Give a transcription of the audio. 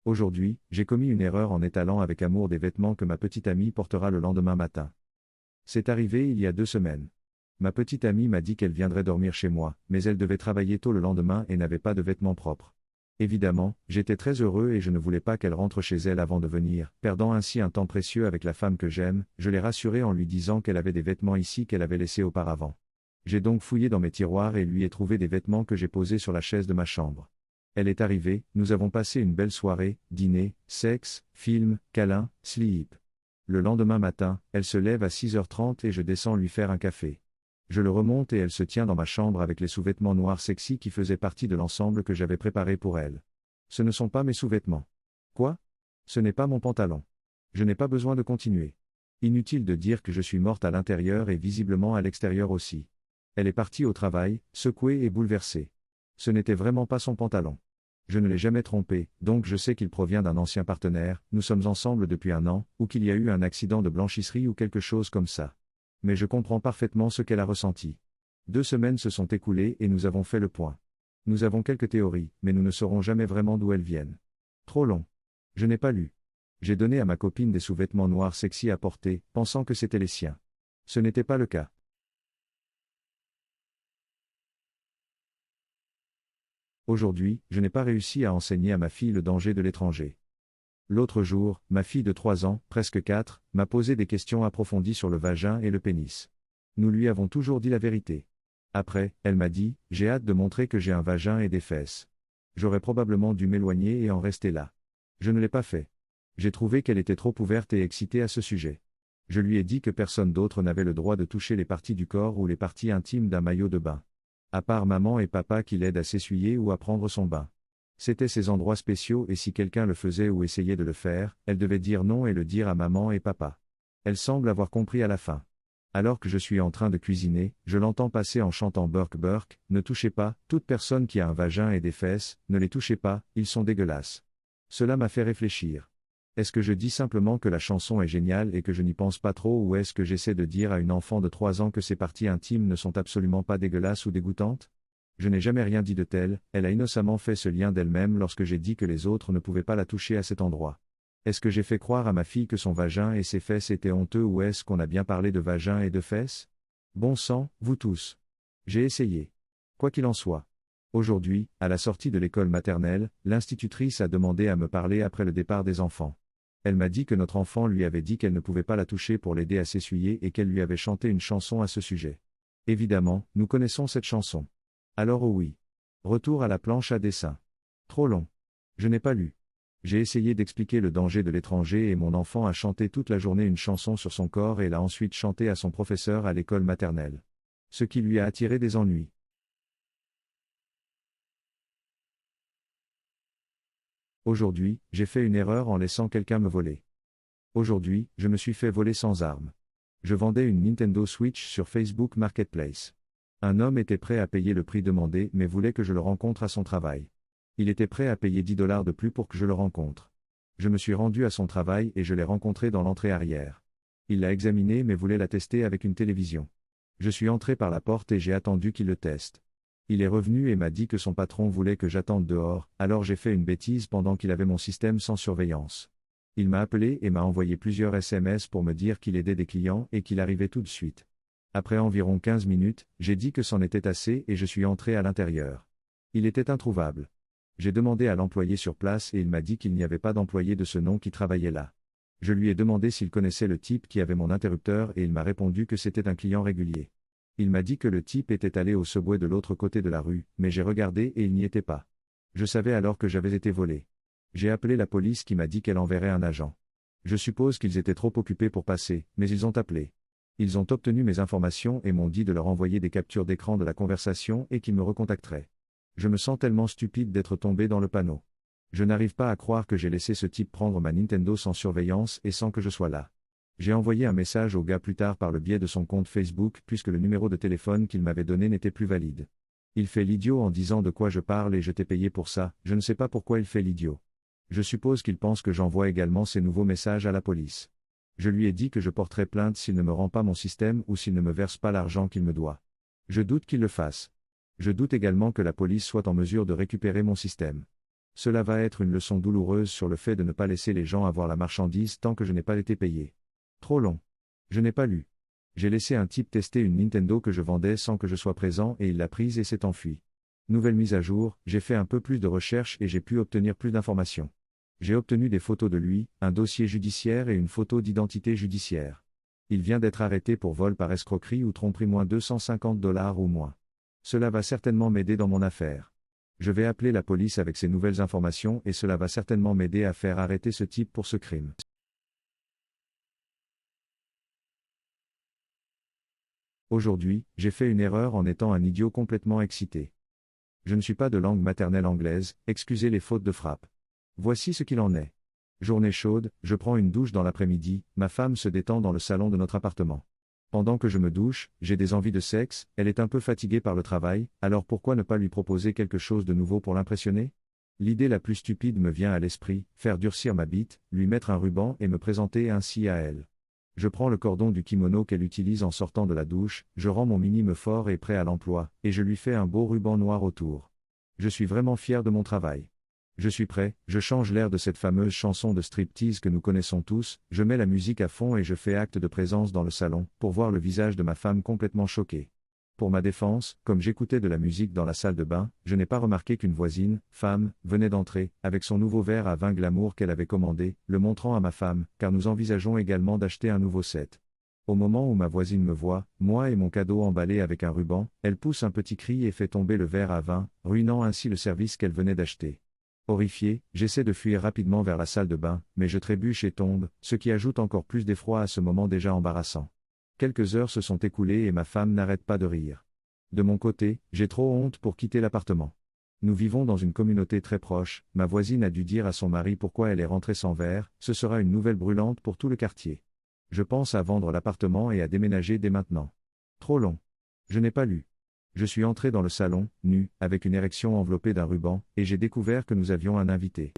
Aujourd'hui, j'ai commis une erreur en étalant avec amour des vêtements que ma petite amie portera le lendemain matin. C'est arrivé il y a 2 semaines. Ma petite amie m'a dit qu'elle viendrait dormir chez moi, mais elle devait travailler tôt le lendemain et n'avait pas de vêtements propres. Évidemment, j'étais très heureux et je ne voulais pas qu'elle rentre chez elle avant de venir, perdant ainsi un temps précieux avec la femme que j'aime. Je l'ai rassurée en lui disant qu'elle avait des vêtements ici qu'elle avait laissés auparavant. J'ai donc fouillé dans mes tiroirs et lui ai trouvé des vêtements que j'ai posés sur la chaise de ma chambre. Elle est arrivée, nous avons passé une belle soirée, dîner, sexe, film, câlin, sleep. Le lendemain matin, elle se lève à 6h30 et je descends lui faire un café. Je le remonte et elle se tient dans ma chambre avec les sous-vêtements noirs sexy qui faisaient partie de l'ensemble que j'avais préparé pour elle. Ce ne sont pas mes sous-vêtements. Quoi? Ce n'est pas mon pantalon. Je n'ai pas besoin de continuer. Inutile de dire que je suis morte à l'intérieur et visiblement à l'extérieur aussi. Elle est partie au travail, secouée et bouleversée. Ce n'était vraiment pas son pantalon. Je ne l'ai jamais trompé, donc je sais qu'il provient d'un ancien partenaire, nous sommes ensemble depuis 1 an, ou qu'il y a eu un accident de blanchisserie ou quelque chose comme ça. Mais je comprends parfaitement ce qu'elle a ressenti. 2 semaines se sont écoulées et nous avons fait le point. Nous avons quelques théories, mais nous ne saurons jamais vraiment d'où elles viennent. Trop long. Je n'ai pas lu. J'ai donné à ma copine des sous-vêtements noirs sexy à porter, pensant que c'était les siens. Ce n'était pas le cas. Aujourd'hui, je n'ai pas réussi à enseigner à ma fille le danger de l'étranger. L'autre jour, ma fille de 3 ans, presque 4, m'a posé des questions approfondies sur le vagin et le pénis. Nous lui avons toujours dit la vérité. Après, elle m'a dit, j'ai hâte de montrer que j'ai un vagin et des fesses. J'aurais probablement dû m'éloigner et en rester là. Je ne l'ai pas fait. J'ai trouvé qu'elle était trop ouverte et excitée à ce sujet. Je lui ai dit que personne d'autre n'avait le droit de toucher les parties du corps ou les parties intimes d'un maillot de bain. À part maman et papa qui l'aident à s'essuyer ou à prendre son bain. C'étaient ces endroits spéciaux et si quelqu'un le faisait ou essayait de le faire, elle devait dire non et le dire à maman et papa. Elle semble avoir compris à la fin. Alors que je suis en train de cuisiner, je l'entends passer en chantant Burk Burk, ne touchez pas, toute personne qui a un vagin et des fesses, ne les touchez pas, ils sont dégueulasses. Cela m'a fait réfléchir. Est-ce que je dis simplement que la chanson est géniale et que je n'y pense pas trop ou est-ce que j'essaie de dire à une enfant de 3 ans que ses parties intimes ne sont absolument pas dégueulasses ou dégoûtantes? Je n'ai jamais rien dit de tel, elle a innocemment fait ce lien d'elle-même lorsque j'ai dit que les autres ne pouvaient pas la toucher à cet endroit. Est-ce que j'ai fait croire à ma fille que son vagin et ses fesses étaient honteux ou est-ce qu'on a bien parlé de vagin et de fesses? Bon sang, vous tous. J'ai essayé. Quoi qu'il en soit. Aujourd'hui, à la sortie de l'école maternelle, l'institutrice a demandé à me parler après le départ des enfants. Elle m'a dit que notre enfant lui avait dit qu'elle ne pouvait pas la toucher pour l'aider à s'essuyer et qu'elle lui avait chanté une chanson à ce sujet. Évidemment, nous connaissons cette chanson. Alors oh oui. Retour à la planche à dessin. Trop long. Je n'ai pas lu. J'ai essayé d'expliquer le danger de l'étranger et mon enfant a chanté toute la journée une chanson sur son corps et l'a ensuite chantée à son professeur à l'école maternelle. Ce qui lui a attiré des ennuis. Aujourd'hui, j'ai fait une erreur en laissant quelqu'un me voler. Aujourd'hui, je me suis fait voler sans arme. Je vendais une Nintendo Switch sur Facebook Marketplace. Un homme était prêt à payer le prix demandé mais voulait que je le rencontre à son travail. Il était prêt à payer 10 $ de plus pour que je le rencontre. Je me suis rendu à son travail et je l'ai rencontré dans l'entrée arrière. Il l'a examinée mais voulait la tester avec une télévision. Je suis entré par la porte et j'ai attendu qu'il le teste. Il est revenu et m'a dit que son patron voulait que j'attende dehors, alors j'ai fait une bêtise pendant qu'il avait mon système sans surveillance. Il m'a appelé et m'a envoyé plusieurs SMS pour me dire qu'il aidait des clients et qu'il arrivait tout de suite. Après environ 15 minutes, j'ai dit que c'en était assez et je suis entré à l'intérieur. Il était introuvable. J'ai demandé à l'employé sur place et il m'a dit qu'il n'y avait pas d'employé de ce nom qui travaillait là. Je lui ai demandé s'il connaissait le type qui avait mon interrupteur et il m'a répondu que c'était un client régulier. Il m'a dit que le type était allé au Subway de l'autre côté de la rue, mais j'ai regardé et il n'y était pas. Je savais alors que j'avais été volé. J'ai appelé la police qui m'a dit qu'elle enverrait un agent. Je suppose qu'ils étaient trop occupés pour passer, mais ils ont appelé. Ils ont obtenu mes informations et m'ont dit de leur envoyer des captures d'écran de la conversation et qu'ils me recontacteraient. Je me sens tellement stupide d'être tombé dans le panneau. Je n'arrive pas à croire que j'ai laissé ce type prendre ma Nintendo sans surveillance et sans que je sois là. J'ai envoyé un message au gars plus tard par le biais de son compte Facebook puisque le numéro de téléphone qu'il m'avait donné n'était plus valide. Il fait l'idiot en disant de quoi je parle et je t'ai payé pour ça, je ne sais pas pourquoi il fait l'idiot. Je suppose qu'il pense que j'envoie également ces nouveaux messages à la police. Je lui ai dit que je porterai plainte s'il ne me rend pas mon système ou s'il ne me verse pas l'argent qu'il me doit. Je doute qu'il le fasse. Je doute également que la police soit en mesure de récupérer mon système. Cela va être une leçon douloureuse sur le fait de ne pas laisser les gens avoir la marchandise tant que je n'ai pas été payé. Trop long. Je n'ai pas lu. J'ai laissé un type tester une Nintendo que je vendais sans que je sois présent et il l'a prise et s'est enfui. Nouvelle mise à jour, j'ai fait un peu plus de recherches et j'ai pu obtenir plus d'informations. J'ai obtenu des photos de lui, un dossier judiciaire et une photo d'identité judiciaire. Il vient d'être arrêté pour vol par escroquerie ou tromperie $250 ou moins. Cela va certainement m'aider dans mon affaire. Je vais appeler la police avec ces nouvelles informations et cela va certainement m'aider à faire arrêter ce type pour ce crime. Aujourd'hui, j'ai fait une erreur en étant un idiot complètement excité. Je ne suis pas de langue maternelle anglaise, excusez les fautes de frappe. Voici ce qu'il en est. Journée chaude, je prends une douche dans l'après-midi, ma femme se détend dans le salon de notre appartement. Pendant que je me douche, j'ai des envies de sexe, elle est un peu fatiguée par le travail, alors pourquoi ne pas lui proposer quelque chose de nouveau pour l'impressionner? L'idée la plus stupide me vient à l'esprit, faire durcir ma bite, lui mettre un ruban et me présenter ainsi à elle. Je prends le cordon du kimono qu'elle utilise en sortant de la douche, je rends mon minime fort et prêt à l'emploi, et je lui fais un beau ruban noir autour. Je suis vraiment fier de mon travail. Je suis prêt, je change l'air de cette fameuse chanson de striptease que nous connaissons tous, je mets la musique à fond et je fais acte de présence dans le salon, pour voir le visage de ma femme complètement choquée. Pour ma défense, comme j'écoutais de la musique dans la salle de bain, je n'ai pas remarqué qu'une voisine, femme, venait d'entrer, avec son nouveau verre à vin glamour qu'elle avait commandé, le montrant à ma femme, car nous envisageons également d'acheter un nouveau set. Au moment où ma voisine me voit, moi et mon cadeau emballé avec un ruban, elle pousse un petit cri et fait tomber le verre à vin, ruinant ainsi le service qu'elle venait d'acheter. Horrifié, j'essaie de fuir rapidement vers la salle de bain, mais je trébuche et tombe, ce qui ajoute encore plus d'effroi à ce moment déjà embarrassant. Quelques heures se sont écoulées et ma femme n'arrête pas de rire. De mon côté, j'ai trop honte pour quitter l'appartement. Nous vivons dans une communauté très proche, ma voisine a dû dire à son mari pourquoi elle est rentrée sans verre, ce sera une nouvelle brûlante pour tout le quartier. Je pense à vendre l'appartement et à déménager dès maintenant. Trop long. Je n'ai pas lu. Je suis entré dans le salon, nu, avec une érection enveloppée d'un ruban, et j'ai découvert que nous avions un invité.